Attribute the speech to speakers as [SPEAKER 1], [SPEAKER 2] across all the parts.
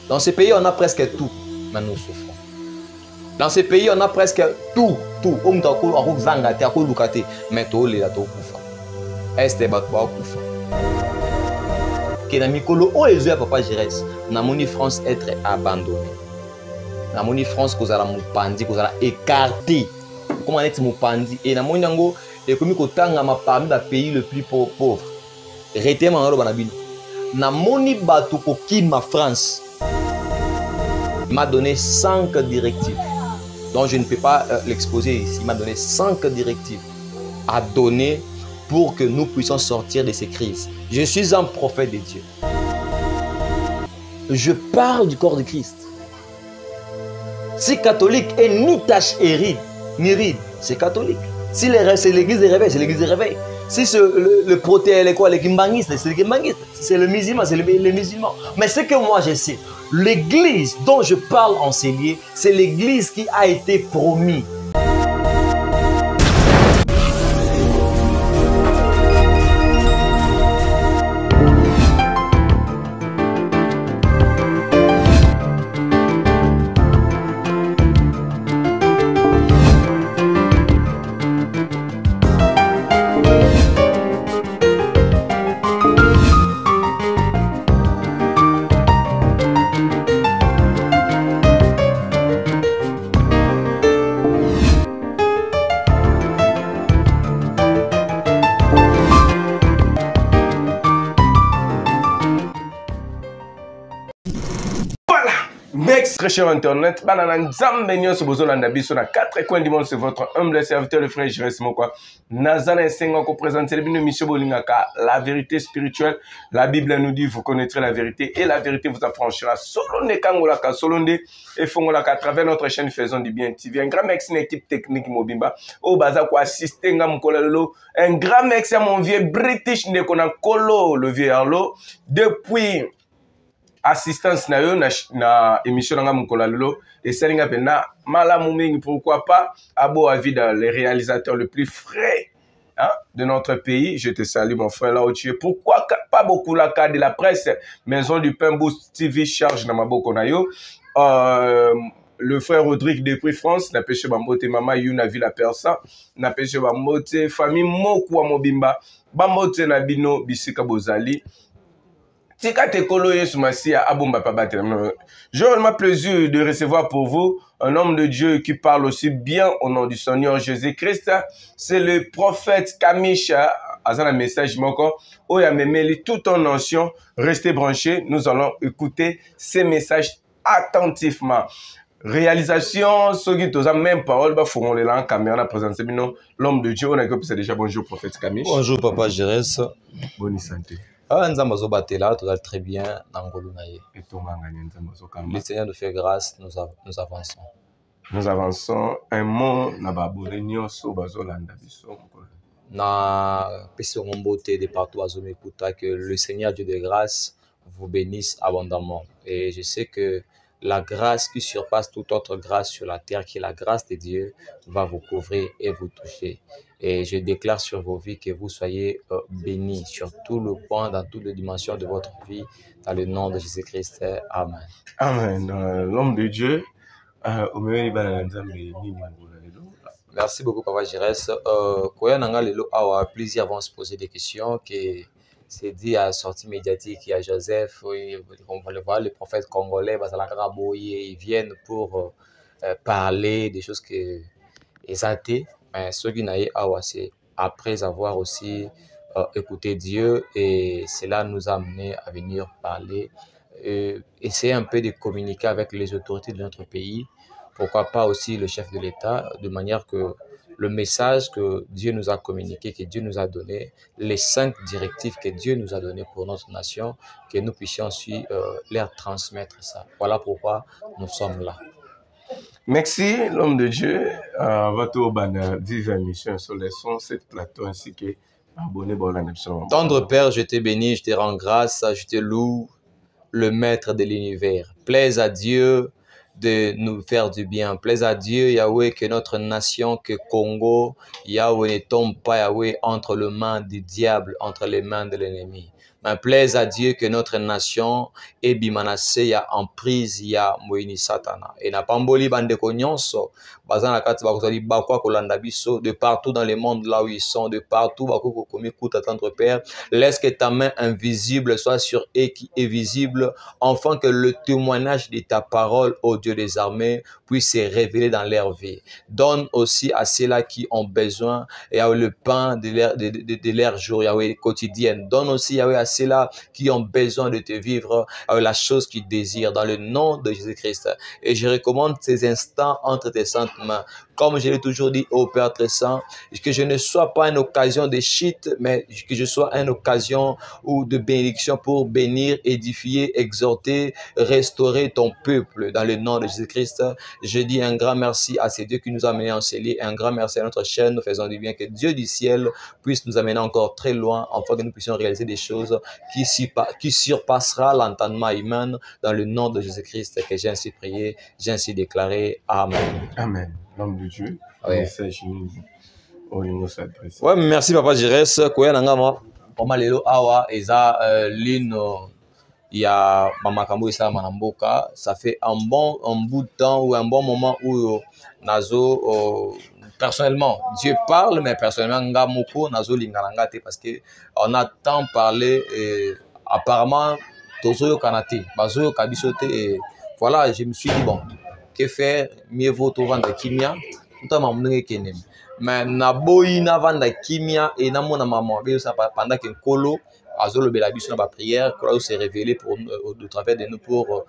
[SPEAKER 1] Dans ce pays, on a presque tout, mais nous souffrons. Dans ce pays, on a presque tout. Mais tout les est bakufa. Que na mikolo o ezo papa Jérès, na moni France être abandonné. Na moni France kozala mupandi, kozala écarté. Comment être mupandi et na moni yango ekomi kotanga ma parmi ba pays le plus pauvre. Rete manalo banabino. Na moni bato kokima France. Il m'a donné 5 directives. Donc je ne peux pas l'exposer ici. Il m'a donné 5 directives à donner pour que nous puissions sortir de ces crises. Je suis un prophète de Dieu. Je parle du corps de Christ. Si catholique est ni tache ni ride, c'est catholique. Si c'est l'église des réveils, c'est l'église des réveils. Si le proté, quoi, les kimbangistes, c'est les kimbangistes. Si c'est le musulman, c'est les musulmans. Mais ce que moi je sais, l'église dont je parle en ces lieux, c'est l'église qui a été promise.
[SPEAKER 2] Très cher Internet, banana zambenion sur Bozolanda Biso na 4 coins du monde, c'est votre humble serviteur le frère Jérès Mokwa. Nazana Sengo ko présenter une émission bolingaka, la vérité spirituelle. La Bible nous dit vous connaîtrez la vérité et la vérité vous affranchira. Solonde kangolaka, solonde et fongolaka à travers notre chaîne Faisons du Bien TV. Un grand merci à l'équipe technique Mobimba. Au baza ko assister ngam kolalo. Un grand merci à mon vieux British Nekona Kolo, le vieux Arlo. Depuis assistance na yo na émission nga mukola lelo et selinga pena malamu mingi, pourquoi pas abo avida les réalisateurs le plus frais hein, de notre pays. Je te salue mon frère là où tu es. Pourquoi pas beaucoup la carte de la presse Maison du Pain Boost TV charge na maboko na yo. Le frère Rodrigue depuis France na pêché bambote mama yuna villa persa na pêché bambote famille moku wa mobimba bambote na bino bisika bozali. J'ai vraiment plaisir de recevoir pour vous un homme de Dieu qui parle aussi bien au nom du Seigneur Jésus-Christ. C'est le prophète Kamisha. Un message tout en nation. Restez branchés. Nous allons écouter ces messages attentivement. Réalisation, ceux qui ont même parole, feront les langues caméra présenter l'homme de Dieu. On a c'est déjà bonjour prophète Kamisha.
[SPEAKER 1] Bonjour papa Jérès.
[SPEAKER 2] Bonne santé.
[SPEAKER 1] Nzambazo batela, tout va très bien. Le Seigneur nous fait grâce, nous avançons.
[SPEAKER 2] Nous avançons. Un mot na baborenio so bazolanda biso.
[SPEAKER 1] Na peso ngombote de partout à Zomekuta, que le Seigneur Dieu de grâce vous bénisse abondamment. Et je sais que la grâce qui surpasse toute autre grâce sur la terre, qui est la grâce de Dieu, va vous couvrir et vous toucher. Et je déclare sur vos vies que vous soyez bénis sur tout le point, dans toutes les dimensions de votre vie, dans le nom de Jésus-Christ. Amen.
[SPEAKER 2] Amen. L'homme de Dieu.
[SPEAKER 1] Merci beaucoup, Papa Jérès. Plusieurs vont se poser des questions. C'est dit à la sortie médiatique, il y a Joseph, on va le voir, les prophètes congolais, ils viennent pour parler des choses que exaltées. Mais ce qui n'a pas c'est après avoir aussi écouté Dieu, et cela nous a amené à venir parler, essayer un peu de communiquer avec les autorités de notre pays, pourquoi pas aussi le chef de l'État, de manière que le message que Dieu nous a communiqué, que Dieu nous a donné, les 5 directives que Dieu nous a données pour notre nation, que nous puissions aussi leur transmettre ça. Voilà pourquoi nous sommes là.
[SPEAKER 2] Merci, l'homme de Dieu. Votre vive mission sur les sons, cette plateau ainsi que abonné.
[SPEAKER 1] Tendre Père, je te bénis, je te rends grâce, je te loue, le maître de l'univers. Plaise à Dieu de nous faire du bien. Plaise à Dieu, Yahweh, que notre nation, que Congo, Yahweh, ne tombe pas, Yahweh, entre les mains du diable, entre les mains de l'ennemi. plaise à Dieu que notre nation est bimanase ya emprise ya moini satana. Et na pamboli bande konyonso, bazana kati bakozali bakwa kolanda biso de partout dans le monde là où ils sont, de partout bako komi kuta tendre Père. Laisse que ta main invisible soit sur eux qui est visible, afin que le témoignage de ta parole, ô Dieu des armées, puisse se révéler dans leur vie. Donne aussi à ceux-là qui ont besoin, Yahweh, le pain de leur jour, Yahweh, quotidienne. Donne aussi, Yahweh, à ceux-là qui ont besoin de te vivre, Yahweh, la chose qu'ils désirent, dans le nom de Jésus-Christ. Et je recommande ces instants entre tes saintes mains. Comme je l'ai toujours dit au Père très saint, que je ne sois pas une occasion de chute, mais que je sois une occasion ou de bénédiction pour bénir, édifier, exhorter, restaurer ton peuple dans le nom de Jésus-Christ. Je dis un grand merci à ces dieux qui nous ont amenés en célier, un grand merci à notre chaîne. Nous faisons du bien, que Dieu du ciel puisse nous amener encore très loin, afin que nous puissions réaliser des choses qui surpassera l'entendement humain dans le nom de Jésus-Christ, que j'ai ainsi prié, j'ai ainsi déclaré. Amen.
[SPEAKER 2] Amen. L'homme de Dieu.
[SPEAKER 1] Oui.
[SPEAKER 2] Ouais,
[SPEAKER 1] merci Papa Jires. Koya nangama, Pama lelo awa eza lino ya mamakambo isa manamboka. Ça fait un bout de temps ou un bon moment où nazo personnellement Dieu parle, mais personnellement nga moko nazo lingalanga te parce que on a tant parlé et apparemment tozo yo kanate, bazo yo kabiso te et voilà, je me suis dit bon, que faire, mieux vaut tout vendre kimia, tout à m'amener kenem. Mais na boyi na vendre kimia et na mona maman, pendant que kolo azolo belabiso na ba prière, kolo s'est révélé pour de travers de nous pour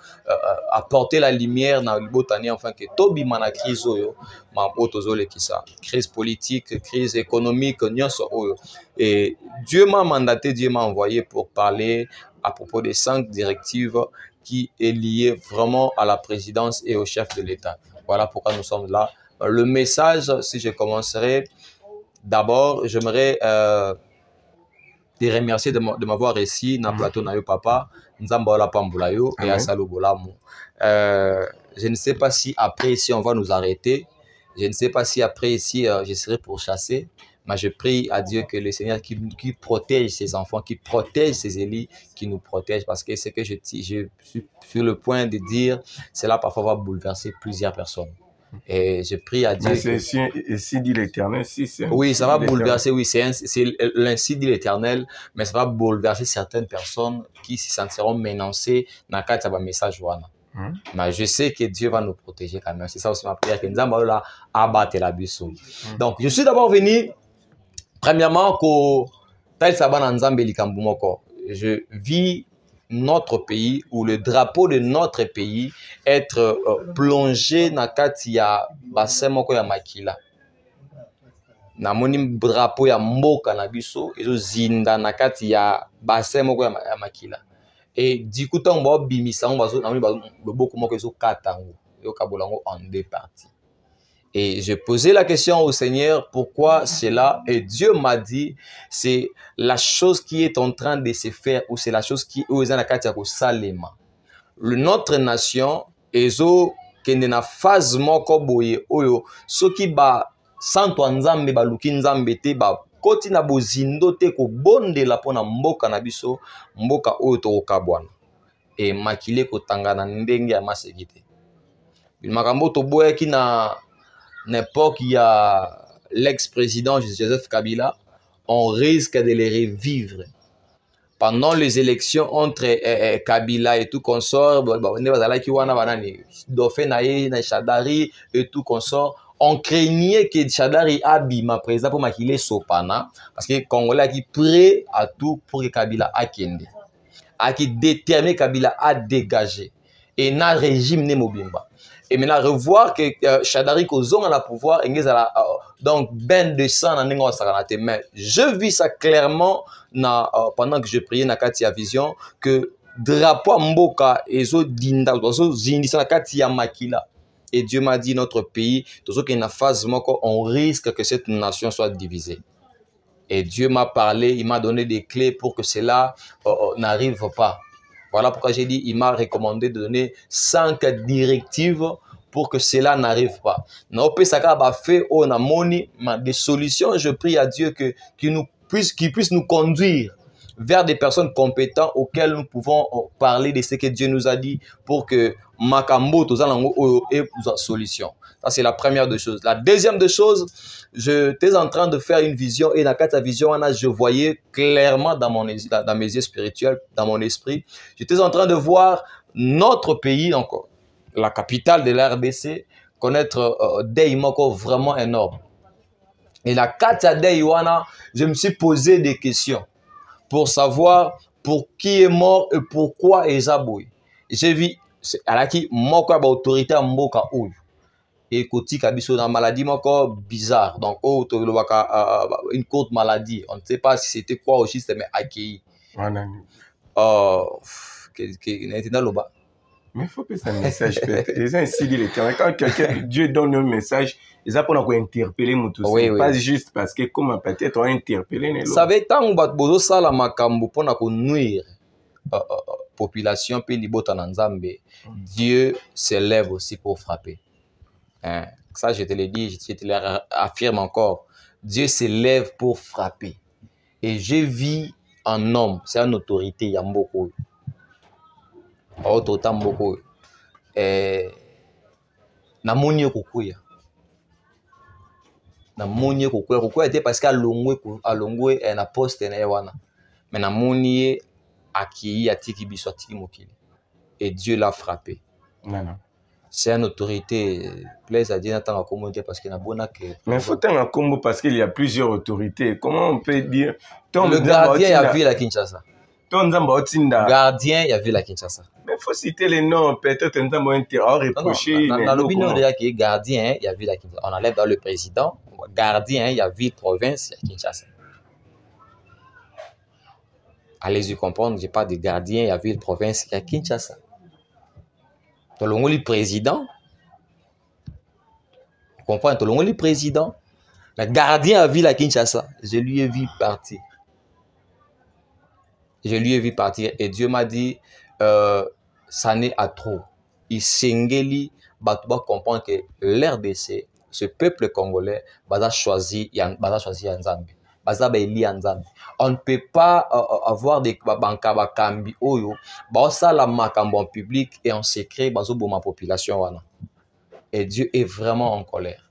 [SPEAKER 1] apporter la lumière dans le botanier enfin que tobi mana crise oyo, ma otozole kisa, crise politique, crise économique, nyonso oyo. Et Dieu m'a mandaté, Dieu m'a envoyé pour parler à propos des 5 directives qui est lié vraiment à la présidence et au chef de l'État. Voilà pourquoi nous sommes là. Le message, si je commencerai, d'abord, j'aimerais te remercier de m'avoir ici dans le plateau Nayo Papa, Nzambola Pambulayo et Asalo Bolamu. Je ne sais pas si après ici on va nous arrêter. Je ne sais pas si après ici je serai pourchassé. Mais je prie à Dieu que le Seigneur qui protège ses enfants, qui protège ses élus, qui nous protège. Parce que ce que je suis sur le point de dire, cela parfois va bouleverser plusieurs personnes. Et je prie à Dieu.
[SPEAKER 2] Mais si dit l'Éternel, si c'est.
[SPEAKER 1] Oui, ça va bouleverser, oui, c'est l'ainsi dit l'Éternel, mais ça va bouleverser certaines personnes qui se sentiront menacées dans le cadre de message. Mais je sais que Dieu va nous protéger quand même. C'est ça aussi ma prière, que nous allons abattre la buisson. Donc, je suis d'abord venu. Premièrement, je vis notre pays ou le drapeau de notre pays être plongé dans katia bassin moko ya makila. Na moni drapeau ya mboka na biso ezo zinda na katia bassin moko ya makila. Et du coup tant ba bimisa on bazo na moni beaucoup moko ezo katango yo kabolango en 2 parties. Et j'ai posé la question au Seigneur, pourquoi cela? Et Dieu m'a dit, c'est la chose qui est en train de se faire, ou c'est la chose qui est en train de se faire. Notre nation, ezo kende na phase moko boye oyo, soki ba santo nzambe ba luki nzambe te ba koti na bozindo te ko bondela pona mboka na biso, mboka oyo to okabwana. Et makile ko tangana ndenge ya masekite. Makambo to boye ki na n'importe qui a l'ex-président Joseph Kabila, on risque de les revivre. Pendant les élections entre Kabila et tout consort, Shadari et tout consort, on craignait que Shadari abîme président pour maquiller Sopana, parce que les Congolais qui prêt à tout pour que Kabila a kende, à qui détermine Kabila a dégagé, et n'a régime ne mobimba. Et maintenant, revoir que Shadari Kozong a la pouvoir, donc ben de sang dans n'engo sakanate. Mais je vis ça clairement pendant que je priais na Katia Vision que drapeau mboka ezo dinda ozo zindisa na Katia Makila. Et Dieu m'a dit notre pays, toujours qu'il y a une phase moko, on risque que cette nation soit divisée. Et Dieu m'a parlé, il m'a donné des clés pour que cela n'arrive pas. Voilà pourquoi j'ai dit, il m'a recommandé de donner 5 directives pour que cela n'arrive pas. Des solutions, je prie à Dieu qu'il puisse nous conduire vers des personnes compétentes auxquelles nous pouvons parler de ce que Dieu nous a dit pour que Makambo Tozalango ait une solution. Ça, c'est la première des choses. La deuxième des choses, j'étais en train de faire une vision et dans cette vision, je voyais clairement dans mes yeux spirituels, dans mon esprit, j'étais en train de voir notre pays encore, la capitale de la RDC, connaître des imoko vraiment énormes. Et la Katia Deiwana, je me suis posé des questions pour savoir pour qui est mort et pourquoi est Zaboui. J'ai vu, à qui moko ba autorité à Mboka ou et Koti Kabiso dans maladie moko bizarre. Donc, une courte maladie. On ne sait pas si c'était quoi au juste, mais accueilli.
[SPEAKER 2] Mais il faut que ça un message. Les gens ici disent quand quelqu'un, Dieu donne un message, ils apprennent à interpeller Moutoussa. Oui, pas juste parce que comme peut-être on a interpellé.
[SPEAKER 1] Ça veut dire que ça la makambo pour nuire population puis libota nanzambe. Dieu s'élève aussi pour frapper. Hein? Ça je te le dis, je te l'affirme encore. Dieu s'élève pour frapper. Et je vis en homme, c'est une autorité, il y a beaucoup. Autant beaucoup. Namoni kukuya. Namoni kukuya. Kukuya était parce qu'à Longwe un poste na ewana. Mais namoni accueilli atiki biso atiki mokili. Et Dieu l'a frappé. C'est une autorité. Plaise à Dieu n'attend pas comment dire parce qu'il y a bonne que.
[SPEAKER 2] Mais il faut un combo parce qu'il y a plusieurs autorités. Comment on peut dire
[SPEAKER 1] le gardien a vu la Kinshasa.
[SPEAKER 2] Gardien,
[SPEAKER 1] il y avait la Kinshasa.
[SPEAKER 2] Mais il faut citer les noms, peut-être un temps reproché.
[SPEAKER 1] Dans l'opinion déjà qui est gardien, il y avait la Kinshasa. On enlève dans le président, gardien, il y avait province, il y a Kinshasa. Allez-y comprendre, je n'ai pas de gardien, il y avait province, il y a Kinshasa. Dans le président, vous comprenez, dans le président, le gardien a vu la Kinshasa, je lui ai vu partir. Je lui ai vu partir et Dieu m'a dit, ça n'est à trop. Il s'engeli, bah comprendre que l'RDC, ce peuple congolais, bah choisi Nzambe. On ne peut pas avoir des bankabakambi oyo, bah ça la makambo en public et en secret, bah ma population wana. Et Dieu est vraiment en colère.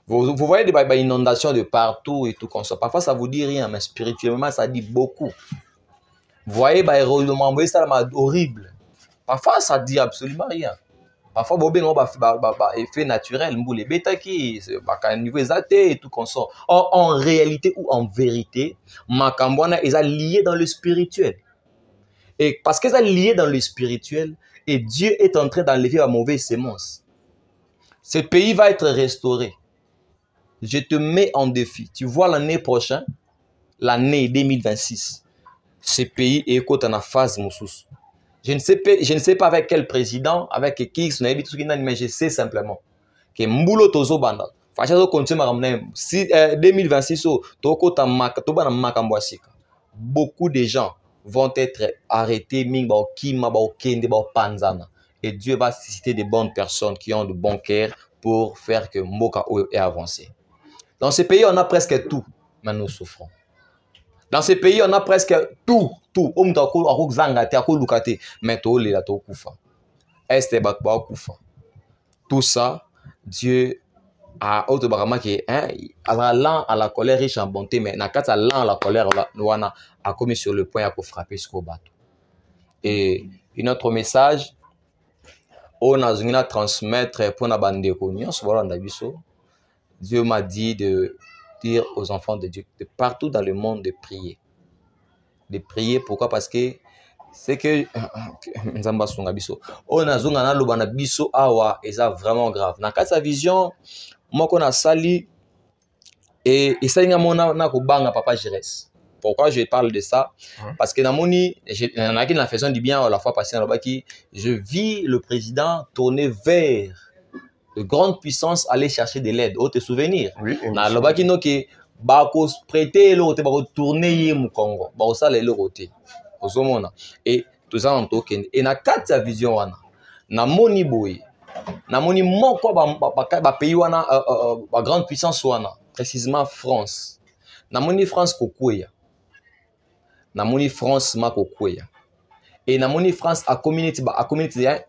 [SPEAKER 1] Vous voyez des inondations de partout et tout comme ça. Parfois ça vous dit rien, mais spirituellement ça dit beaucoup. Vous voyez, c'est horrible. Parfois, ça ne dit absolument rien. Parfois, il y a un effet naturel. Les bêta qui niveau exalté et tout comme ça. Or, en réalité ou en vérité, Makambwana est lié dans le spirituel. Et parce qu'ils sont liés dans le spirituel, et Dieu est en train d'enlever la mauvaise sémence. Ce pays va être restauré. Je te mets en défi. Tu vois l'année prochaine, l'année 2026. Ce pays est en phase moussous. Je ne sais pas avec quel président, avec qui, mais je sais simplement que Mboulo Tozo Banda, si 2026, beaucoup de gens vont être arrêtés, et Dieu va citer des bonnes personnes qui ont de bons cœurs pour faire que Mboka ait avancé. Dans ce pays, on a presque tout, mais nous souffrons. Dans ce pays, on a presque tout. Tout ça, Dieu a la colère riche en bonté, mais la colère a commis sur le point à frapper jusqu'au bateau. Et notre message, on a transmettre pour Dieu m'a dit de dire aux enfants de Dieu de partout dans le monde de prier. De prier, pourquoi? Parce que c'est que on a vraiment grave. Dans sa vision, moi qu'on a sali et ça y a papa Jérès. Pourquoi je parle de ça? Parce que dans mon la faisant du bien la fois passée je vis le président tourner vers de grandes puissances aller chercher de l'aide. Vous te souvenir?
[SPEAKER 2] Oui.
[SPEAKER 1] Na lobaki no ke ba ko prêter l'autre ba ko tourner mu Congo. Ba ça le côté. Ozomona. Et tout ça en token. Et na kata vision wana. Na moni boy. Na moni moko ba pays wana ba grande puissance wana, précisément France. Na moni France kokuya. namoni France mako kweya. Et namoni France a communauté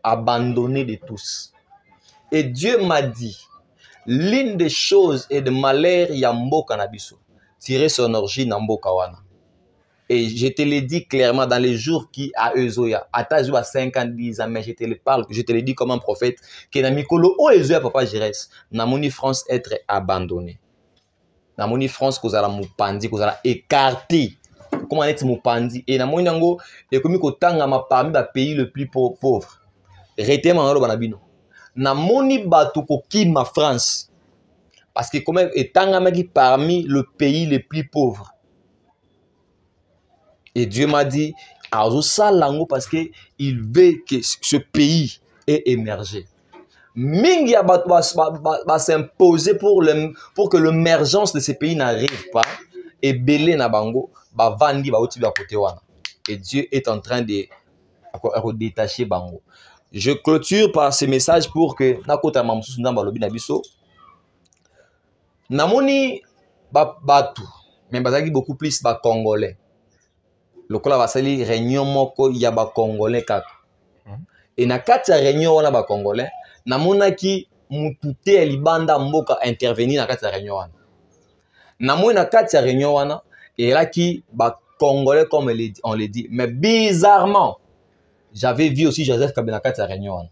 [SPEAKER 1] abandonné de tous. Et Dieu m'a dit, l'une des choses et de malheur yamboka nabiso, tirer son origine namboka wana. Et je te l'ai dit clairement dans les jours qui a Ezoya, à ta jour à 50, 10 ans, mais je te le parle, je te le dis comme un prophète, que namikolo o Ezoya papa Jérès, namoni France être abandonné. Namoni France kozala mupandi, kozala écarté. Comment est-ce mupandi? Et namoni nango, et comme kotanga ma parmi les pays le plus pauvre. Rete manalo banabino. Namoni batu kokima France. Parce que comme etanga maki parmi le pays les plus pauvres. Et Dieu m'a dit, parce qu'il veut que ce pays ait émergé. Mingi va s'imposer pour que l'émergence de ce pays n'arrive pas. Et Belé Nabango va vandi va outil à côté wana. Et Dieu est en train de détacher Bango. Je clôture par ce message pour que nakota mamsusu ndamba lobi na biso. Namoni batu, mais bazaki beaucoup plus ba Congolais. Le kola basali réunion moko ya ba Congolais kaka. Et na kati ya réunion wana ba Congolais, namona ki mutute libanda mboka intervenir na kati ya réunion wana. Namona na kati ya réunion wana, et là qui ba Congolais comme on le dit, mais bizarrement, j'avais vu aussi Joseph Kabila na kati ya réunion wana.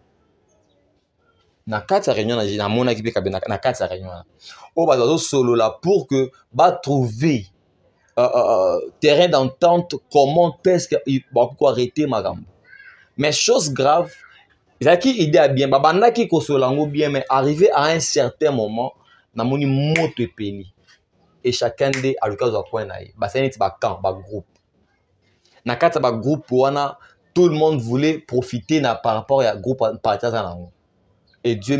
[SPEAKER 1] Na kati ya réunion namona ki pe Kabila na kati ya réunion wana. O bazo solo là pour que ba trouver terrain d'entente, comment est-ce qu'il va arrêter Magambo. Mais chose grave, Zaki idée a bien, babanda qui kosolango bien, mais arrivé à un certain moment, namoni moto peli. Et chacun des à l'occasion de quoi naï. Bah c'est un camp, bah groupe. Na kata ba groupe wana, tout le monde voulait profiter na par rapport à groupe partir ça nango. Et Dieu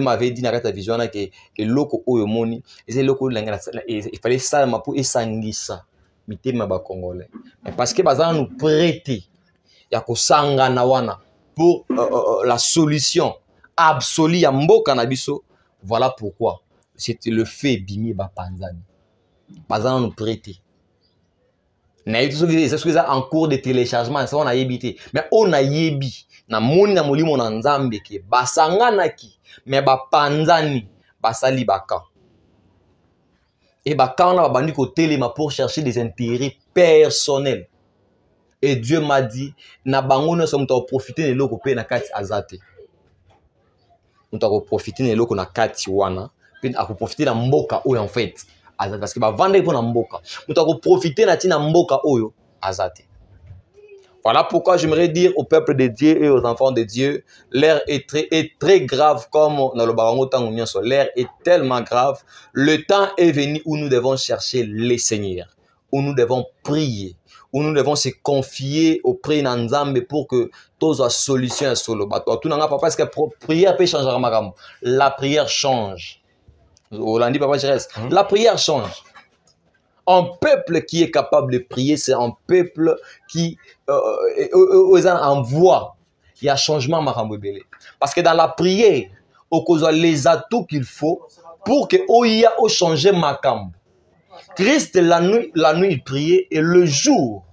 [SPEAKER 1] m'avait dit dans la vision que loko oyomoni, et c'est loko il fallait ça pour esangisa mitema ba Congolais. Mais parce que bazana nous prêter ya ko sangana wana pour la solution absolue ya mboka na biso, voilà pourquoi c'était le fait bimi ba panzani. Bazana nous prêter. C'est en cours de téléchargement, ça on a évité. Mais on a yebi. Na moni na molimo na nzambe ke basangana ki mais ba panzani basali baka. Et baka on a bandi ko telema pour chercher des intérêts personnels. Et Dieu m'a dit na bango no somme to profiter de loko pe na kati azate. On t'a profiter de loko na kati wana, puis à profiter na mboka oyo en fait. Parce que va vendre pour na mboka. On t'a profiter na tina mboka oyo azate. Voilà pourquoi j'aimerais dire au peuple de Dieu et aux enfants de Dieu, l'air est très grave comme dans le barango tangunyan. L'air est tellement grave. Le temps est venu où nous devons chercher les seigneurs, où nous devons prier, où nous devons se confier auprès d'Anzambe pour que tout soit solution à solo. Parce que prière peut changer la prière change. La prière change. Un peuple qui est capable de prier, c'est un peuple qui envoie. Il y a changement. Parce que dans la prière, on a les atouts qu'il faut pour que il change Makam. Christ, la nuit, il priait et le jour,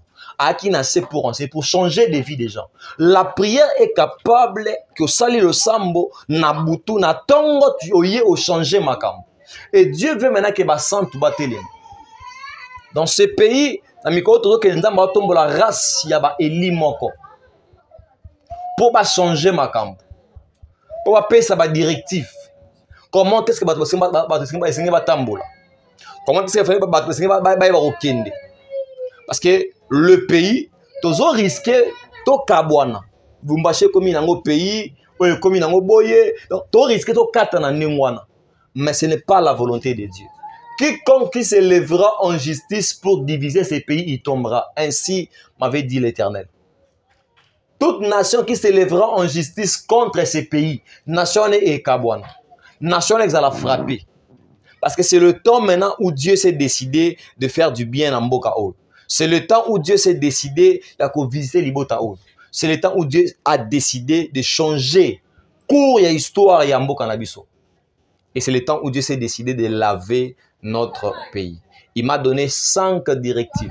[SPEAKER 1] c'est pour changer des vies des gens. La prière est capable que sali le sambo, na butu, na tongo, tu au changer Makam. Et Dieu veut maintenant que ba sant batele. Dans ce pays, la race yaba elimoko pour pas changer ma camp, pour pas payer sa directive. Comment est-ce que comment est-ce que parce que le pays, toujours risqué, to kabwana. Vous m'bachez comme dans le pays, comme dans le boye, donc to risqué to katana ningwana. Mais ce n'est pas la volonté de Dieu. Quiconque qui se lèvera en justice pour diviser ces pays, il tombera. Ainsi m'avait dit l'Éternel. Toute nation qui se lèvera en justice contre ces pays, nation est kabwana. Nation est à la frapper. Parce que c'est le temps maintenant où Dieu s'est décidé de faire du bien en Mboka O. C'est le temps où Dieu s'est décidé de visiter l'Ibota O. C'est le temps où Dieu a décidé de changer cours et histoire et Mboka Nabiso. Et c'est le temps où Dieu s'est décidé de laver notre pays. Il m'a donné 5 directives.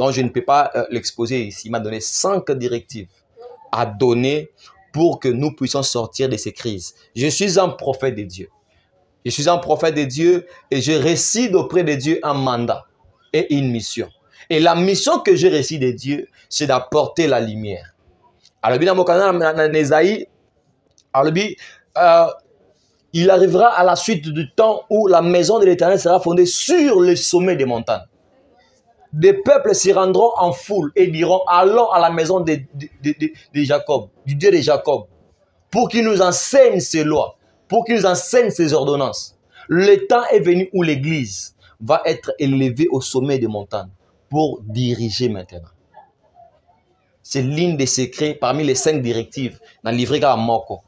[SPEAKER 1] Donc, je ne peux pas l'exposer ici. Il m'a donné 5 directives à donner pour que nous puissions sortir de ces crises. Je suis un prophète de Dieu. Je suis un prophète de Dieu et je réside auprès de Dieu un mandat et une mission. Et la mission que je réside de Dieu, c'est d'apporter la lumière. Alors, il arrivera à la suite du temps où la maison de l'Éternel sera fondée sur le sommet des montagnes. Des peuples s'y rendront en foule et diront, allons à la maison de Jacob, du Dieu de Jacob, pour qu'il nous enseigne ses lois, pour qu'il nous enseigne ses ordonnances. Le temps est venu où l'Église va être élevée au sommet des montagnes pour diriger maintenant. C'est l'une des secrets parmi les 5 directives dans le livret à Moko.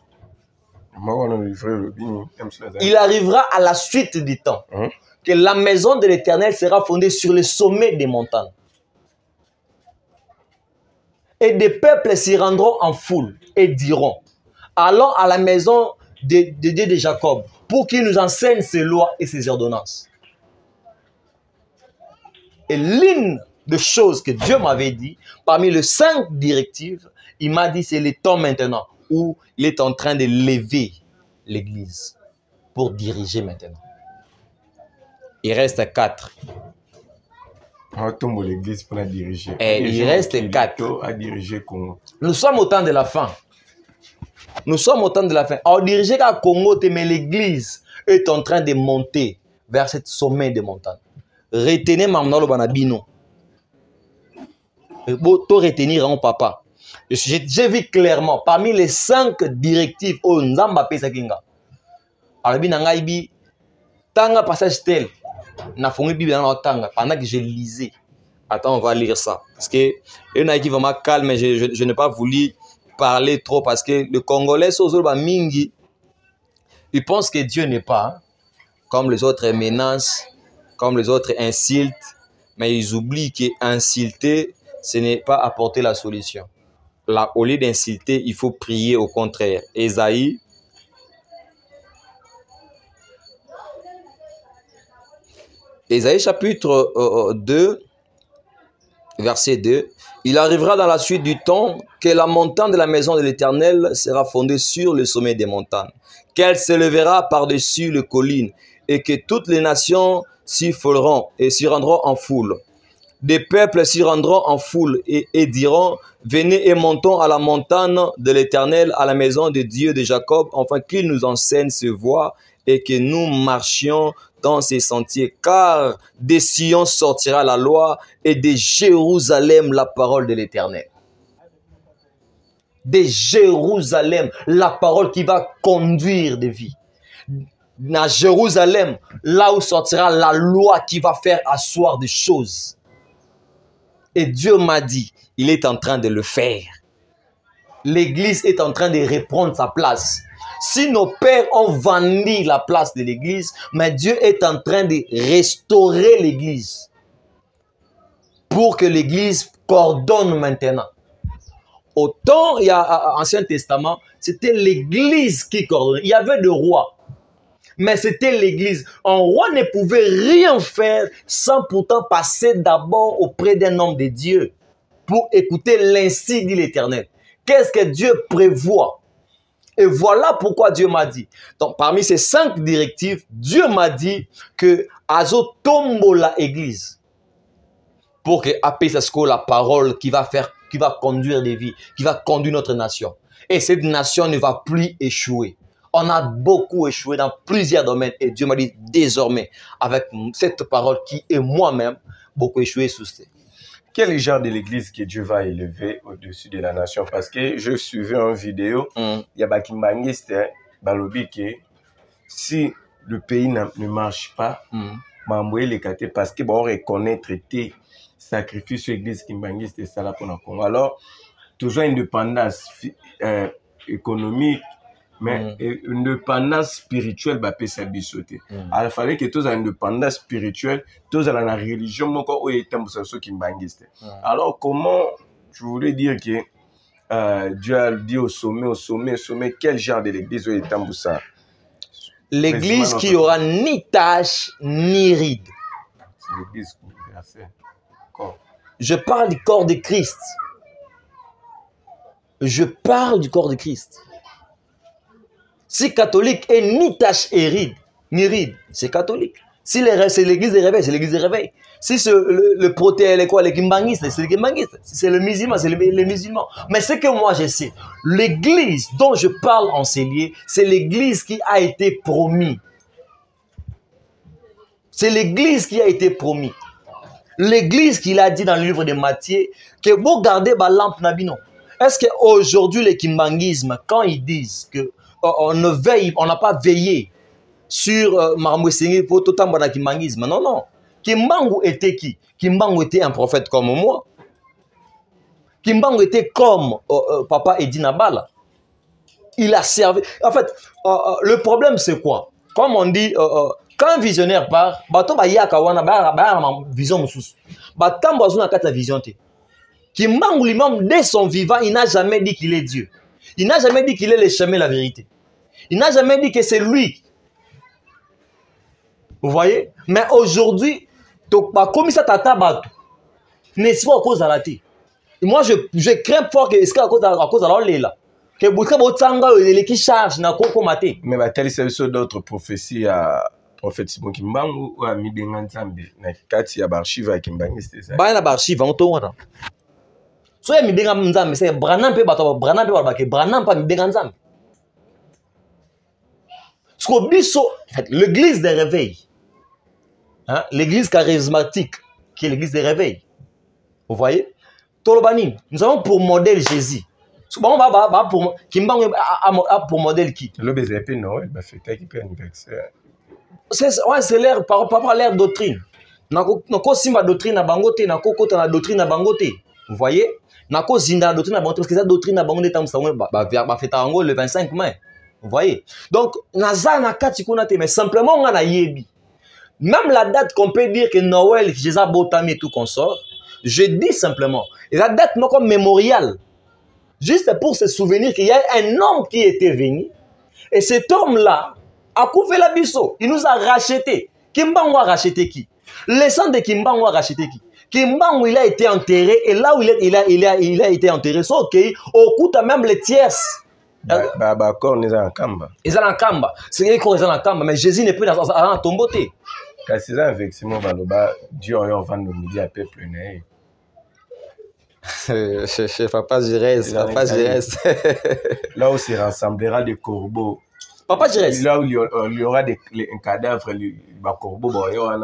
[SPEAKER 1] Il arrivera à la suite du temps que la maison de l'Éternel sera fondée sur le sommet des montagnes. Et des peuples s'y rendront en foule et diront, allons à la maison de Dieu de Jacob pour qu'il nous enseigne ses lois et ses ordonnances. Et l'une des choses que Dieu m'avait dit, parmi les 5 directives, il m'a dit c'est le temps maintenant où il est en train de lever l'Église pour diriger maintenant. Il reste 4.
[SPEAKER 2] L'église pour la diriger.
[SPEAKER 1] Et il reste 4.
[SPEAKER 2] À diriger Congo.
[SPEAKER 1] Nous sommes au temps de la fin. Nous sommes au temps de la fin. Alors, diriger à Congo, mais l'Église est en train de monter vers ce sommet de montagne. Retenez Mamnalo Banabino. Pour retenir mon papa. J'ai vu clairement, parmi les 5 directives, oh, Nzamba Pesakinga. Alors, Binangaibi, Tanga passage tel. Pendant que je lisais. Attends, on va lire ça. Parce que il y en a qui vraiment calme, mais je n'ai pas voulu parler trop parce que le Congolais, Mingi, il pense que Dieu n'est pas, comme les autres menaces, comme les autres insultes, mais ils oublient qu'insulter, ce n'est pas apporter la solution. Là, au lieu d'insulter, il faut prier au contraire. Ésaïe, chapitre 2, verset 2. Il arrivera dans la suite du temps que la montagne de la maison de l'Éternel sera fondée sur le sommet des montagnes, qu'elle s'élèvera par-dessus les collines, et que toutes les nations s'y folleront et s'y rendront en foule. Des peuples s'y rendront en foule et diront, venez et montons à la montagne de l'Éternel, à la maison de Dieu de Jacob, afin qu'il nous enseigne ses voies et que nous marchions dans ses sentiers, car des Sion sortira la loi et de Jérusalem la parole de l'Éternel. De Jérusalem, la parole qui va conduire des vies. À Jérusalem, là où sortira la loi qui va faire asseoir des choses. Et Dieu m'a dit, il est en train de le faire. L'Église est en train de reprendre sa place. Si nos pères ont vendu la place de l'Église, mais Dieu est en train de restaurer l'Église pour que l'Église coordonne maintenant. Autant il y a Ancien Testament, c'était l'Église qui coordonnait. Il y avait des rois, mais c'était l'Église. Un roi ne pouvait rien faire sans pourtant passer d'abord auprès d'un homme de Dieu pour écouter l'ainsi dit l'Éternel. Qu'est-ce que Dieu prévoit? Et voilà pourquoi Dieu m'a dit. Donc, parmi ces 5 directives, Dieu m'a dit que Azo tombe la Église pour que Apesasko la parole qui va conduire des vies, qui va conduire notre nation. Et cette nation ne va plus échouer. On a beaucoup échoué dans plusieurs domaines. Et Dieu m'a dit désormais, avec cette parole qui est moi-même, beaucoup échoué sous ces.
[SPEAKER 2] Quel est le genre de l'église que Dieu va élever au-dessus de la nation? Parce que je suivais une vidéo, il y a Bakimbangiste, Balobi, que si le pays ne marche pas, parce que on reconnaît traiter sacrifice sur l'église Kimbangiste et ça là pour le Congo. Alors, toujours une indépendance économique, mais une indépendance spirituelle va peut s'abisoter. Alors, il fallait que tous aient une indépendance spirituelle, tous aient la religion, alors, comment, je voulais dire que Dieu a dit au sommet, quel genre de l'église est Tamboussa?
[SPEAKER 1] L'église qui aura ni tache ni ride.
[SPEAKER 2] C'est l'église
[SPEAKER 1] Je parle du corps de Christ. Je parle du corps de Christ. Si catholique est ni tache ni ride, c'est catholique. Si c'est l'église des réveils, c'est l'église des réveils. Si c'est le proté, les kimbangistes, c'est les kimbangistes. Si c'est le musulman, c'est les musulmans. Mais ce que moi je sais, l'église dont je parle en ces lieux, c'est l'église qui a été promise. C'est l'église qui a été promise. L'église qu'il a dit dans le livre de Matthieu, que vous gardez la lampe nabino. Est-ce qu'aujourd'hui, les kimbangismes, quand ils disent qu'on n'a pas veillé sur Marmouessengé pour tout le temps de kimbangisme, non, non. Kimbangu était qui? Kimbangu était un prophète comme moi. Kimbangu était comme Papa Edi Nabala. Il a servi. En fait, le problème, c'est quoi? Comme on dit, quand un visionnaire part, bato ba yaka wana ba vision mususu. Ba tambo azuna kata vision te. Kimbangu lui-même dès son vivant, il n'a jamais dit qu'il est Dieu. Il n'a jamais dit qu'il est le chemin, la vérité. Il n'a jamais dit que c'est lui. Vous voyez? Mais aujourd'hui, comme ça tata bato. N'est-ce pas à cause de la thé? Moi je crains fort que est-ce qu'à cause de la là. Que beaucoup de gens qui chargent na koko maté.
[SPEAKER 2] Mais ba telle c'est d'autres prophéties à prophète Simon Kimbangu ou à Mibenga Nzambe na kati ya archive ya Kimbangiste ça.
[SPEAKER 1] Ba na archive on to wana. So ya Mibenga Nzambe c'est Branham pe bato Branham pe ba ke Branham pa Mibenga Nzambe. En fait, l'église des réveils, hein, l'église charismatique, qui est l'église des réveils, vous voyez, Tolobani, nous avons pour modèle Jésus. Souvent, on va pour pour modèle qui?
[SPEAKER 2] Le BZP, non, il va fêter qui peut anniversaire.
[SPEAKER 1] C'est l'air, par rapport à l'air doctrine. Nako simba doctrine à bangote, nako kota na doctrine à bangote. Vous voyez? Nako zinda doctrine à bangote, parce que cette doctrine à bangote, va fêter le 25 mai. Vous voyez? Donc, mais simplement, on a yebi. Même la date qu'on peut dire que Noël, Jésus Botami et tout consort, je dis simplement, et la date non comme mémorial, juste pour se souvenir qu'il y a un homme qui était venu, et cet homme-là a couvert la bisso, il nous a racheté. Kimbangu a racheté qui? Le sang de Kimbangu a racheté qui? Kimbangu, il a été enterré, et là où il a été enterré, c'est ok, au coup, même les tierces.
[SPEAKER 2] D'accord, ils sont en Kamba.
[SPEAKER 1] Ils sont en Kamba. C'est eux qui sont en Kamba, mais Jésus n'est plus dans un tomboté.
[SPEAKER 2] Quand c'est ça, avec Simon Baloba, Dieu a vendu le midi à peuple né.
[SPEAKER 1] Papa Jérès, Papa Jérès.
[SPEAKER 2] Là où se rassemblera des corbeaux.
[SPEAKER 1] Papa Jérès.
[SPEAKER 2] Là où il y aura un cadavre, les corbeaux.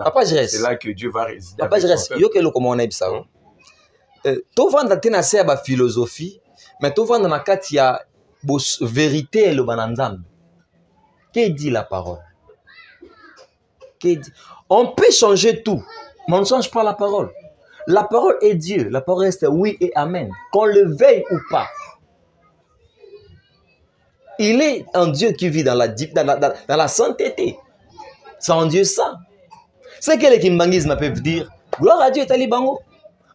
[SPEAKER 1] Papa Jérès.
[SPEAKER 2] C'est là que Dieu va résider.
[SPEAKER 1] Papa Jérès, il y a quelque chose comme on a dit ça. Tout vend dans la philosophie, mais tout vend dans la carte, il y a vérité et le bananzam. Que dit la parole? On peut changer tout, mais on ne change pas la parole. La parole est Dieu. La parole reste oui et amen. Qu'on le veuille ou pas. Il est un Dieu qui vit dans la sainteté. C'est un Dieu saint. C'est que les kimbangismes peuvent dire, gloire à Dieu et Talibango.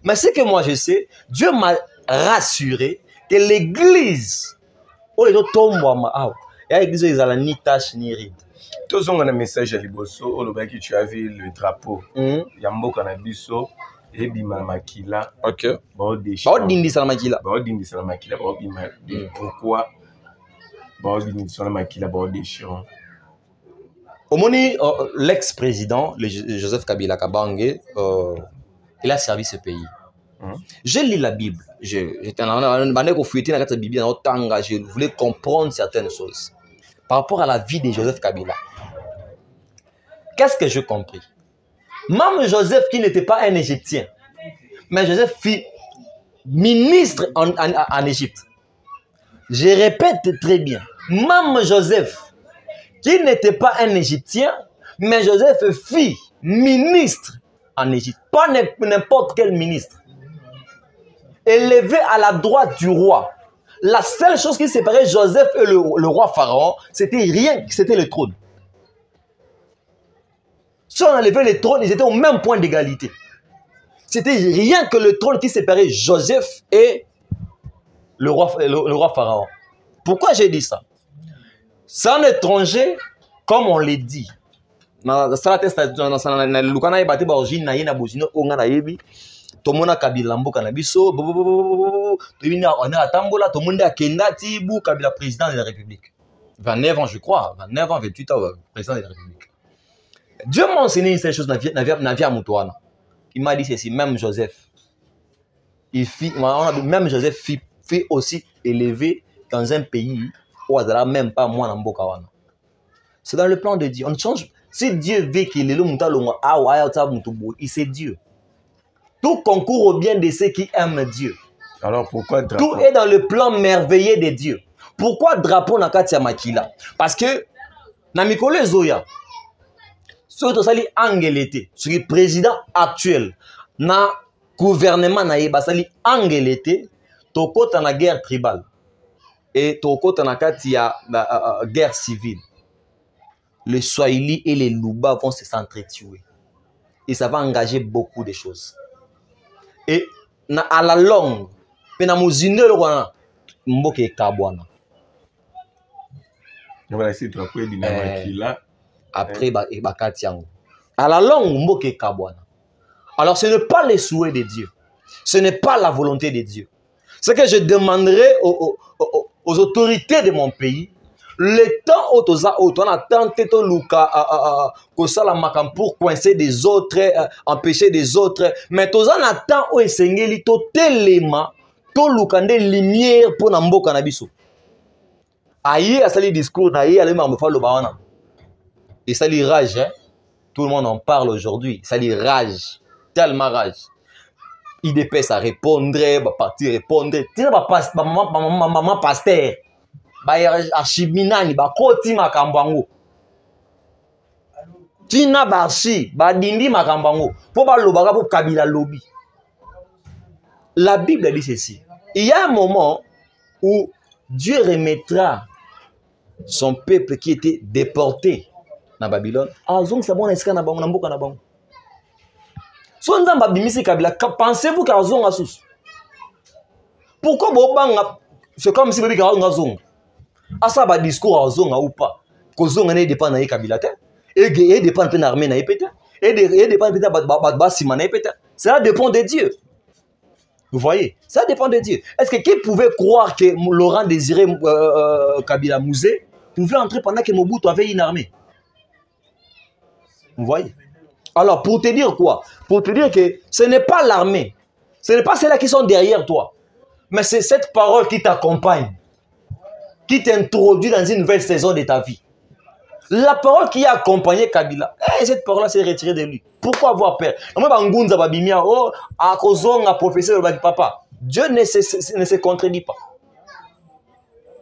[SPEAKER 1] Mais ce que moi je sais, Dieu m'a rassuré que l'église, oh les autres tombent, et l'église, ils ont ni tache ni ride.
[SPEAKER 2] Tous ont un message à Liboso, au Loba qui tu as vu le drapeau. Yambo Kanabiso, et Bimamakila. Ok. Baudindi Salamakila. Baudindi Salamakila. Pourquoi Baudindi Salamakila, Baudéchiron?
[SPEAKER 1] Au moni, l'ex-président, Joseph Kabila Kabange, il a servi ce pays. Je lis la Bible. J'étais je voulais comprendre certaines choses par rapport à la vie de Joseph Kabila. Qu'est-ce que j'ai compris? Même Joseph, qui n'était pas un Égyptien, mais Joseph fut ministre en Égypte. Je répète très bien. Même Joseph, qui n'était pas un Égyptien, mais Joseph fut ministre en Égypte. Pas n'importe quel ministre. Élevé à la droite du roi. La seule chose qui séparait Joseph et le roi Pharaon, c'était rien, c'était le trône. Si on enlevait le trône, ils étaient au même point d'égalité. C'était rien que le trône qui séparait Joseph et le roi Pharaon. Pourquoi j'ai dit ça? C'est un étranger, comme on l'a dit. tomona Kabila mboka na biso on a tambola tout le monde a kendati bu Kabila président de la République 29 ans je crois 29 ans 28 ans président de la République. Dieu m'a enseigné ces choses na vie à Moutouana. Il m'a dit ceci, même Joseph même Joseph fait aussi élevé dans un pays où il n'y a même pas moi dans mboka wana. C'est dans le plan de Dieu. On change. Si Dieu veut qu'il ait le moutalonga, il c'est Dieu. Tout concourt au bien de ceux qui aiment Dieu.
[SPEAKER 2] Alors pourquoi drapeau?
[SPEAKER 1] Tout est dans le plan merveilleux de Dieu. Pourquoi drapeau na kati ya makila? Parce que na mikolo zoya, surtout sali angelete, celui président actuel na gouvernement na yeba sali angelete, tokota na guerre tribale et tokota na kati ya guerre civile. Les Swahili et les Luba vont se s'entretuer. Et ça va engager beaucoup de choses. Et à la longue, après, à la longue, alors ce n'est pas les souhaits de Dieu. Ce n'est pas la volonté de Dieu. Ce que je demanderai aux autorités de mon pays, le temps où on a tenté pour coincer des autres, empêcher des autres, mais on a temps où il to telema to lukande lumière pour namboka na biso. Aïe, ça les discours, aïe, allez m'en faire le bawana. Et ça les rage, hein? Tout le monde en parle aujourd'hui. Ça les rage, tellement rage. IDP ça répondrait, bah parti répondrait. Tiens, maman pasteur. Archiminani ba koti makambango tina barchi ba dindi makambango po ba lobaka po Kabila lobby. La Bible dit ceci, il y a un moment où Dieu remettra son peuple qui était déporté na Babylone azong sa bona esika na bango na mboka na bango. So nzamba bimisi Kabila, pensez-vous qu'azong asus? Pourquoi bobanga? C'est comme si babi ka azong asa ba discours à zonga ou pas kozonga ne dépend na Kabila te et dépend de l'armée na epeta et dépend de ba sima na epeta. Ça dépend de Dieu. Vous voyez, ça dépend de Dieu. Est-ce que qui pouvait croire que Laurent Désiré Kabila Mouzé pouvait entrer pendant que Mobutu avait une armée? Vous voyez. Alors pour te dire quoi? Pour te dire que ce n'est pas l'armée, ce n'est pas ceux-là qui sont derrière toi, mais c'est cette parole qui t'accompagne, qui t'introduit dans une nouvelle saison de ta vie. La parole qui a accompagné Kabila, cette parole-là s'est retirée de lui. Pourquoi avoir peur? Dieu ne se contredit pas.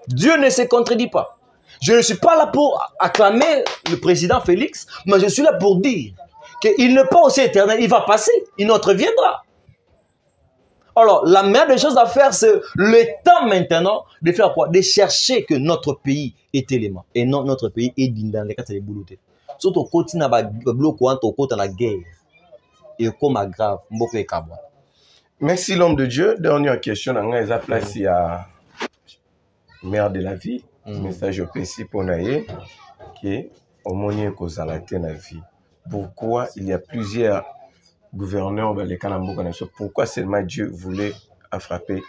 [SPEAKER 1] Dieu ne se contredit pas. Je ne suis pas là pour acclamer le président Félix, mais je suis là pour dire qu'il n'est pas aussi éternel. Il va passer, une autre viendra. Alors, la meilleure des choses à faire, c'est le temps maintenant de faire quoi? De chercher que notre pays est élément. Et non, notre pays est dans les cas de boulotte. Surtout, quand on a la guerre, et comme grave,
[SPEAKER 2] merci l'homme de Dieu. Dernière question, on a placé à mère de la vie. Message au principe pour naïe qui au moins cause à la vie. Pourquoi il y a plusieurs gouverneur les Kalambo, pourquoi seulement Dieu voulait frapper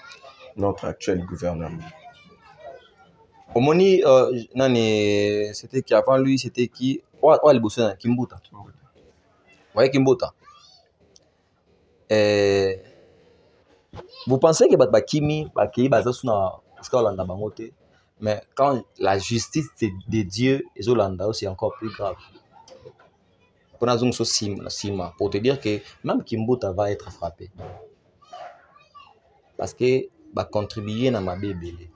[SPEAKER 2] notre actuel gouvernement?
[SPEAKER 1] Omoni c'était qui avant lui, c'était qui? Le bosseur Kimbuta. Vous voyez Kimbuta. Vous pensez que Bakimi Baki Bazasuna Skolanda Bangote, mais quand la justice de Dieu et Zolanda c'est encore plus grave. Pour te dire que même Kimbuta va être frappé. Parce que va contribuer à ma bébé.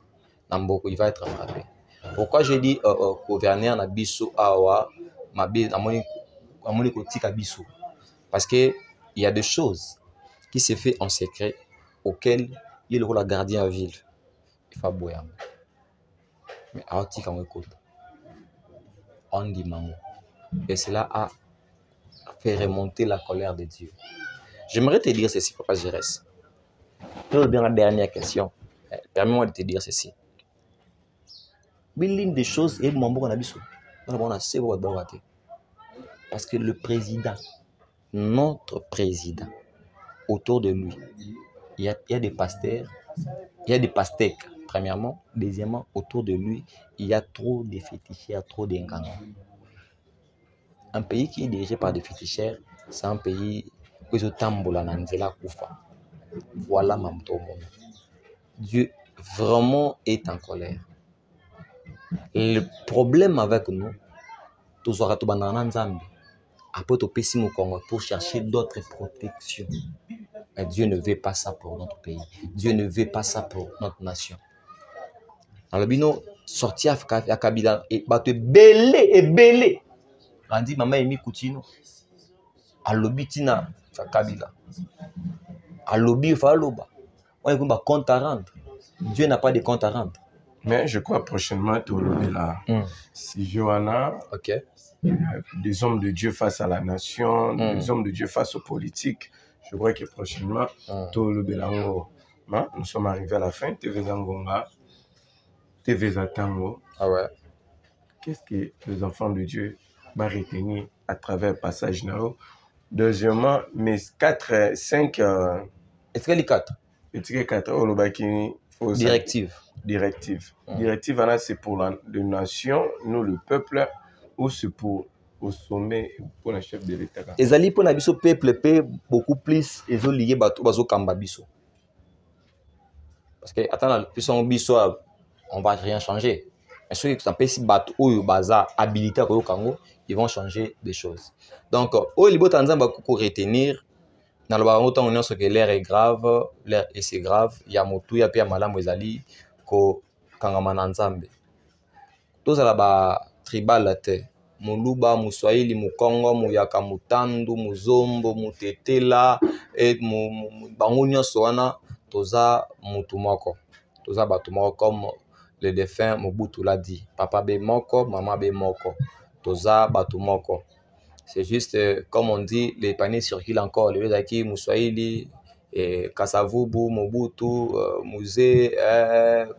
[SPEAKER 1] Il va être frappé. Pourquoi je dis gouverneur na biso awa ma bébé amoni kotika biso? Parce que il y a des choses qui se fait en secret auxquelles il est le gardien à ville. Il faut boire. Mais aotika on écoute. On dit maman. Et cela a fait remonter la colère de Dieu. J'aimerais te dire ceci, Papa Jérès. Pour bien la dernière question, permets-moi de te dire ceci. L'une des choses est parce que le président, notre président, autour de lui. Il y a des pasteurs, il y a des pastèques, premièrement. Deuxièmement, autour de lui, il y a trop de féticheurs, trop d'ingangans. Un pays qui est dirigé par des féticheurs, c'est un pays où ils tambola nanzela kufa. Voilà mamto. Dieu vraiment est en colère. Le problème avec nous, tous les gens après au pays Congo pour chercher d'autres protections. Mais Dieu ne veut pas ça pour notre pays. Dieu ne veut pas ça pour notre nation. Dans le bino, sortir à Kabila et battre belé. Randi maman Emi Koutino. À lobby tina Kabila. À lobby faloba. On a un compte à rendre. Dieu n'a pas de compte à rendre.
[SPEAKER 2] Mais je crois prochainement tu là. Si Johanna, des hommes de Dieu face à la nation, des hommes de Dieu face aux politiques, je crois que prochainement nous sommes arrivés à la fin. TV Zangonga, TV Zatango.
[SPEAKER 1] Ah ouais.
[SPEAKER 2] Qu'est-ce que les enfants de Dieu vont retenir à travers le passage Nao? Deuxièmement, mes 4, 5.
[SPEAKER 1] Est-ce qu'il y a les 4?
[SPEAKER 2] Est-ce qu'il y a 4?
[SPEAKER 1] Directive.
[SPEAKER 2] Directive, c'est pour la nation, nous le peuple, ou c'est pour au sommet, pour le chef de l'État?
[SPEAKER 1] Les alliés pour le peuple, beaucoup plus, ils ont lié au Kambabiso. Parce que, attends, on ne va rien changer. Mais ceux qui ont si bateau ou baza habilité au Congo, ils vont changer des choses. Donc, au Libo Tanzan va retenir. Dans le baron, on sait que l'air est grave, l'air est si grave. Il y a motu, il y a malamu ezali ko kangama nzambe. Tous ala ba tribal te. Muluba, Muswahili, Mukongo, Muyaka, Mutandu, Muzombo, Mutetela, et Bangunyo Soana, toza mutumoko. Toza batumoko comme le défunt Mobutu l'a dit. Papa be moko, maman be moko. Toza batumoko. C'est juste, comme on dit, les paniers circulent encore. Les Zaki, Muswahili, Kasavubu, Mobutu, Musée,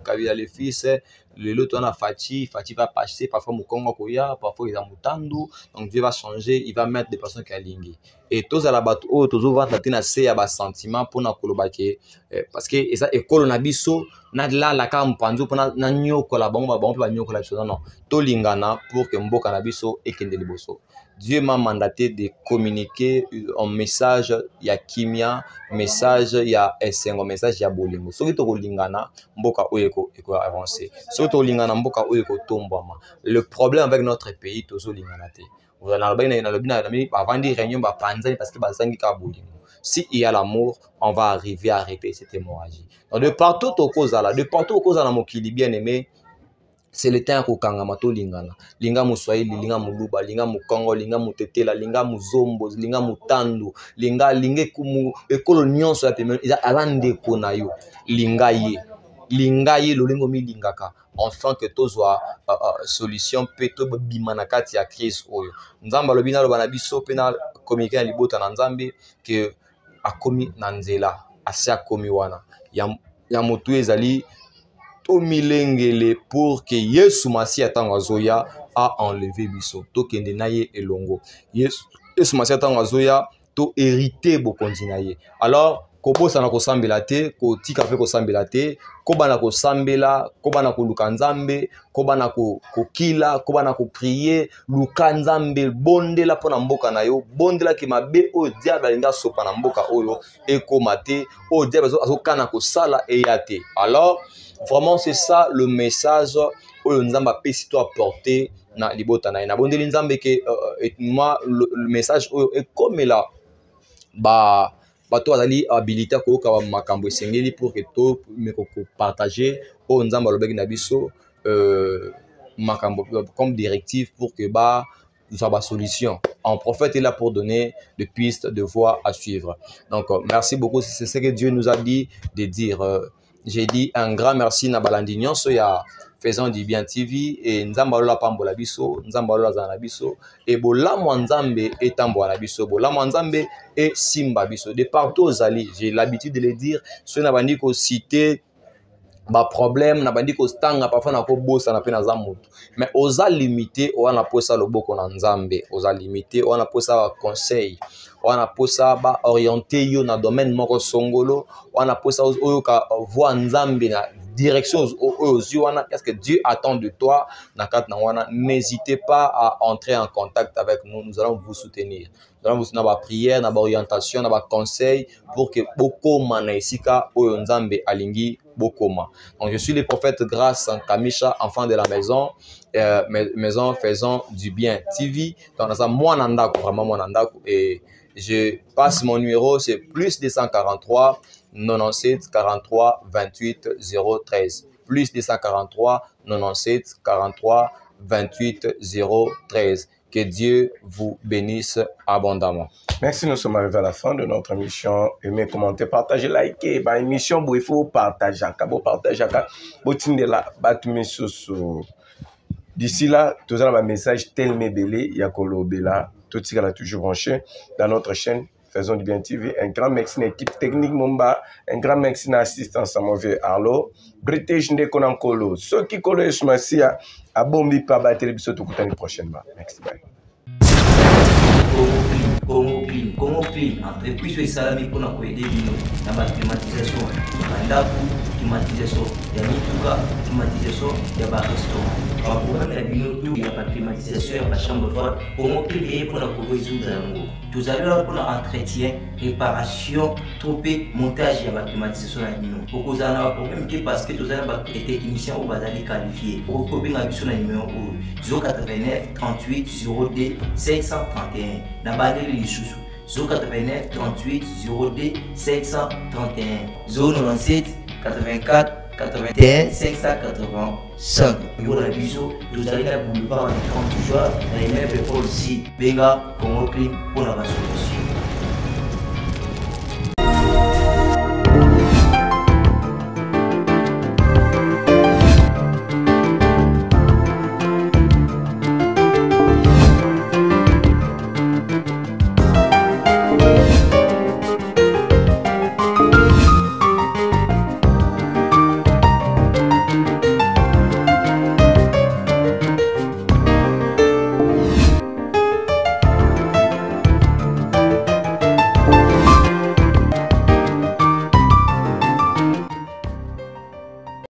[SPEAKER 1] Kabila le fils, le lot on a Fati va passer, parfois Mukongo Koya, parfois il a Mutandu. Donc Dieu va changer, il va mettre des personnes qui ont lingui. Et tous à la bateau, tous vont la c'est à sentiment pour na kolobake parce que ça école na biso na la la ka mpanzo pour na nyoko la bomba bon pas nyoko la biso non to lingana pour que mboka na biso ekende liboso. Dieu m'a mandaté de communiquer un message, il y a kimia, message, il y a esengo, message, il y a bolingo. Ce qui est lingana, mboka oeko avancer. Ce qui est lingana, mboka oeko tombama. Le problème avec notre pays, tozo linganate. Vous allez dans le bien avant de réunion parce que bazangi ka bolingo. Si il y a l'amour, on va arriver à arrêter cette hémorragie. Donc de partout au cause là, de partout au cause là, mon kili bien aimé. C'est le temps qu'on kangamato lingana. Linga Muswahili, linga Muluba, linga Mukongo, linga Mutetela, linga Muzombo, linga Mutandu, linga kumu ekolonion so yapeme alande konayo. Linga ye lolingo mi lingaka. Enfin que to soit solution peto bimanakati ya crise oyo. Nzamba lobina lo banabiso pena communiquer libota na Nzambe que akomi nanzela, asia komi wana. Ya motu ezali milengele pour que Yesu Masi atanga zoya a enlevé biso to kende naye elongo Yesu Masi atanga zoya to hérité bokondi naye. Alors kobosa na kosambela te ko tika fe kosambela te ko bana kosambela ko bana ko luka Nzambe ko bana ko kila ko bana ko prier luka Nzambe bondela pona mboka na yo bondela ki mabe o diable alinga sopa na mboka oyo ekoma te o diable azokana kosala eyate. Alors vraiment c'est ça le message oyo Nzamba pesi to apporter na libota na bondeli Nzambe ke moi le message oyo est comme là bato azali habilité ko ka makambo esengeli pour que to me ko partager o Nzamba lobeki na biso makambo comme directive pour que nous avons solution. Un prophète est là pour donner des pistes de voies à suivre. Donc merci beaucoup, c'est ce que Dieu nous a dit de dire. J'ai dit un grand merci na balandinyon so ya Faisons du bien TV et Nzamba lola pambola biso, Nzamba lola zana biso et bolamu Nzambe etambola biso, bolamu Nzambe et simba biso. De partout aux alliés, j'ai l'habitude de le dire, ceux n'a pas dit qu'on citer ba problème na bandi ko stanga parfois na ko bossa na pe na za mutu mais oza limité wana posa loboko na nzambe oza limité wana posa ba conseil wana posa ba orienter yo na domaine moko songolo wana posa oyo ka voix nzambe na direction qu'est-ce que Dieu attend de toi. N'hésitez pas à entrer en contact avec nous. Nous allons vous soutenir. Nous allons vous soutenir dans la prière, dans l'orientation, dans le conseil pour que Bokoma Naisika Oyonzambe Alingi Bokoma. Donc je suis le prophète Grâce Kamisha, enfant de la maison, maison faisant du bien TV. Donc ça moi Nandaku, vraiment moi Nandaku, et je passe mon numéro, c'est plus 243 97 43 28 013 plus 243 97 43 28 013. Que Dieu vous bénisse abondamment.
[SPEAKER 2] Merci, nous sommes arrivés à la fin de notre émission. Aimez, commentez, partagez, likez. Bah, émission, il faut partager. D'ici là, tout ça, un message tellement belé, Yakolo Bela, tout ce qu'on a toujours branché dans notre chaîne. Faisons du bien TV. Un grand merci à l'équipe technique Momba. Un grand merci à l'assistance à Mauvais Arlo. British Ndekonankolo. Ceux qui connaissent Massia, à Bombi par la télévision tout le prochainement. Merci. Bye.
[SPEAKER 3] Congo Clean, entreprise et salami pour nous aider dans la climatisation. Mandaku, climatisation. Il y a Mituka, climatisation. Il y a restaurant. Alors pour même la binotou, il y a la climatisation, il y a la chambre froide. Congo Clean est pour nous résoudre un mot. Tout à l'heure pour l'entretien, réparation, tropé, montage, il y a la climatisation à bino. Pour que vous ayez un problème parce que vous avez des techniciens ou vous allez qualifier. Pour que vous ayez un numéro 089 38 02 531. Dans la les sous 089 38 02 531 097 84 81 585. Pour la biseau, vous allez la boulevard en 30 jours, dans les mêmes épaules aussi. Benga, Congo Clean pour la solution.